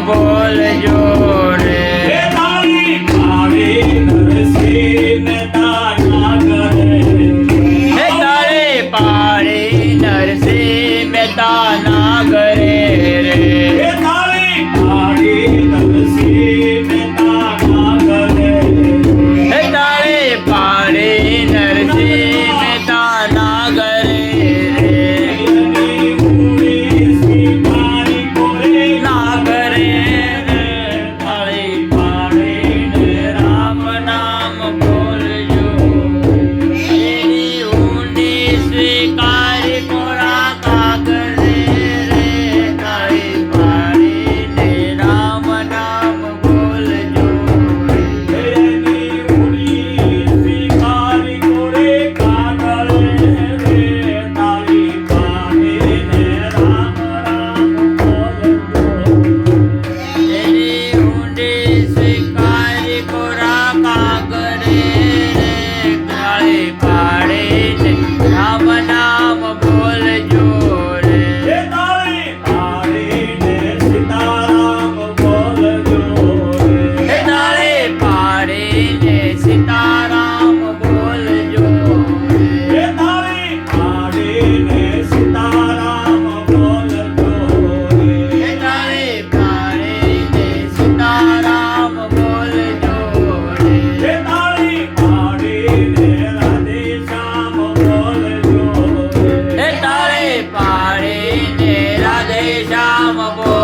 બોલજો રે તારે પાડી નરસિંહ મહેતા ના ઘરે રે તારે પાડી નરસિંહ મહેતા ના ઘરે ના ઘરે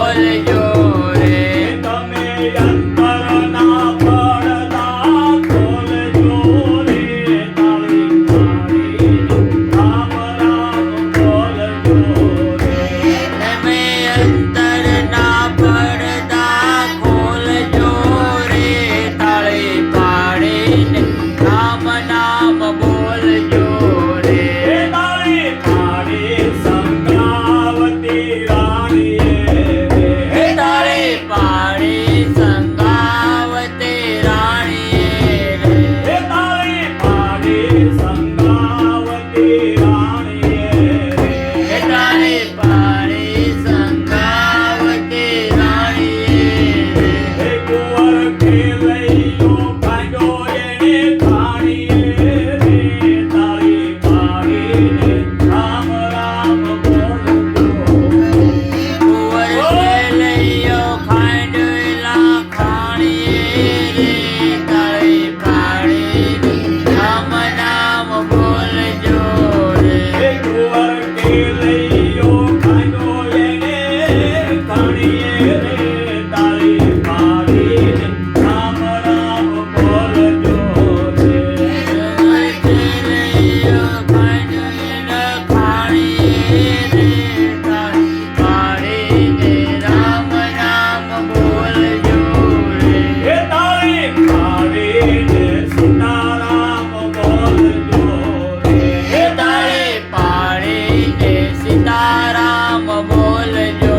બોલજો રે તમે અંતરના પડદા ખોલજો રે તાળી પાડીને રામ રામ બોલજો રે તમે અંતરના પડદા ખોલજો રે તાળી પાડીને રામ નામ બોલજો રે તાળી પાડી સંગાવતી રાણીએ હે તાળી પાડી સંગાવતી રાણીએ રે હે તાળી પાડી સંગાવતી રાણીએ હે તાળી પાડી સંગાવતી રાણીએ હે કુંવર ખેલૈયો ભાગ્યો એણે ખાણીએ રે તાળી પાડીને રામ રામ બોલજો કુંવર ખેલૈયો ખાંડલા ખાણીએ રે તાળી પાડીને રામ નામ બોલજો રે હે કુંવર ખેલૈયો ભાગ્યો એણે ખાણીએ રે તાળી પાડીને રામ રામ બોલજો રે કુંવર ખેલૈયો ખાંડલા ખાણીએ રે તાળી પાડીને રામ નામ બોલજો રે હે તાળી પાડીને સીતારામ બોલજો રે હે તાળી પાડીને સીતારામ બોલજો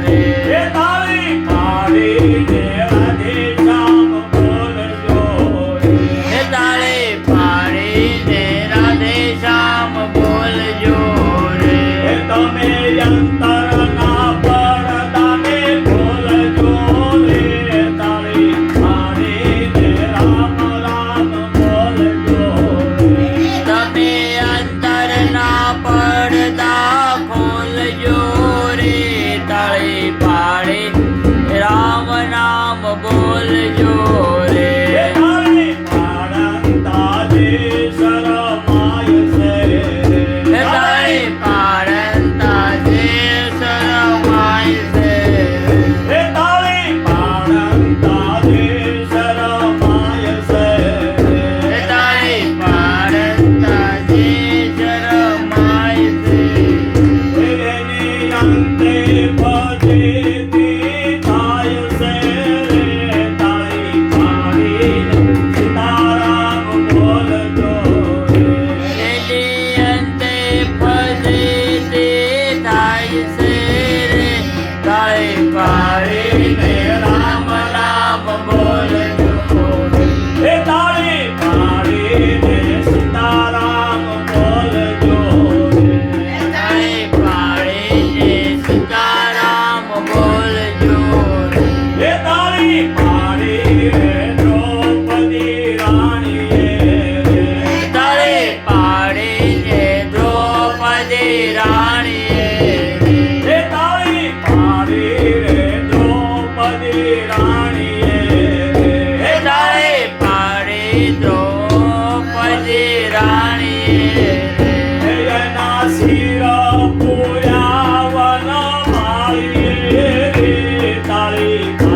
રે હે તાળી પાડીને રાધે શ્યામ બોલજો રે હે તાળી પાડીને રાધે શ્યામ બોલજો રે હે તમે અંતરના પડદાને ખોલજો રે તાળી પાડીને રામ રામ બોલજો રે તમે અંતરના પડદા ખોલજો રે તાળી પાડી રામ નામ બોલજો રે હે તાળી પાડતા જે શરમાય છે હે તાળી પાડતા જે શરમાય છે હે તાળી પાડતા જે શરમાય છે હે તાળી પાડતા જે શરમાય છે એની અંતે ફજેતી થાય છે રે તાળી પાડીને સીતારામ બોલજો રે એની અંતે ફજીતી થાય છે રે તાળી પાડીને રામ નામ બોલજો રે હે તાળી પાડીને સીતારામ બોલજો રે તાળી પાડીને સીતારામ બોલજો રે હે તાળી પાડીને દ્રૌપદી રાણીએ રે તાળી પાડીને દ્રૌપદી રાણીએ હે તાળી પાડીને દ્રૌપદી રાણીએ હે તાળી પાડી દ્રૌપદી રાણીએ હે એના શિર પૂયા વન માળીએ રે તાળી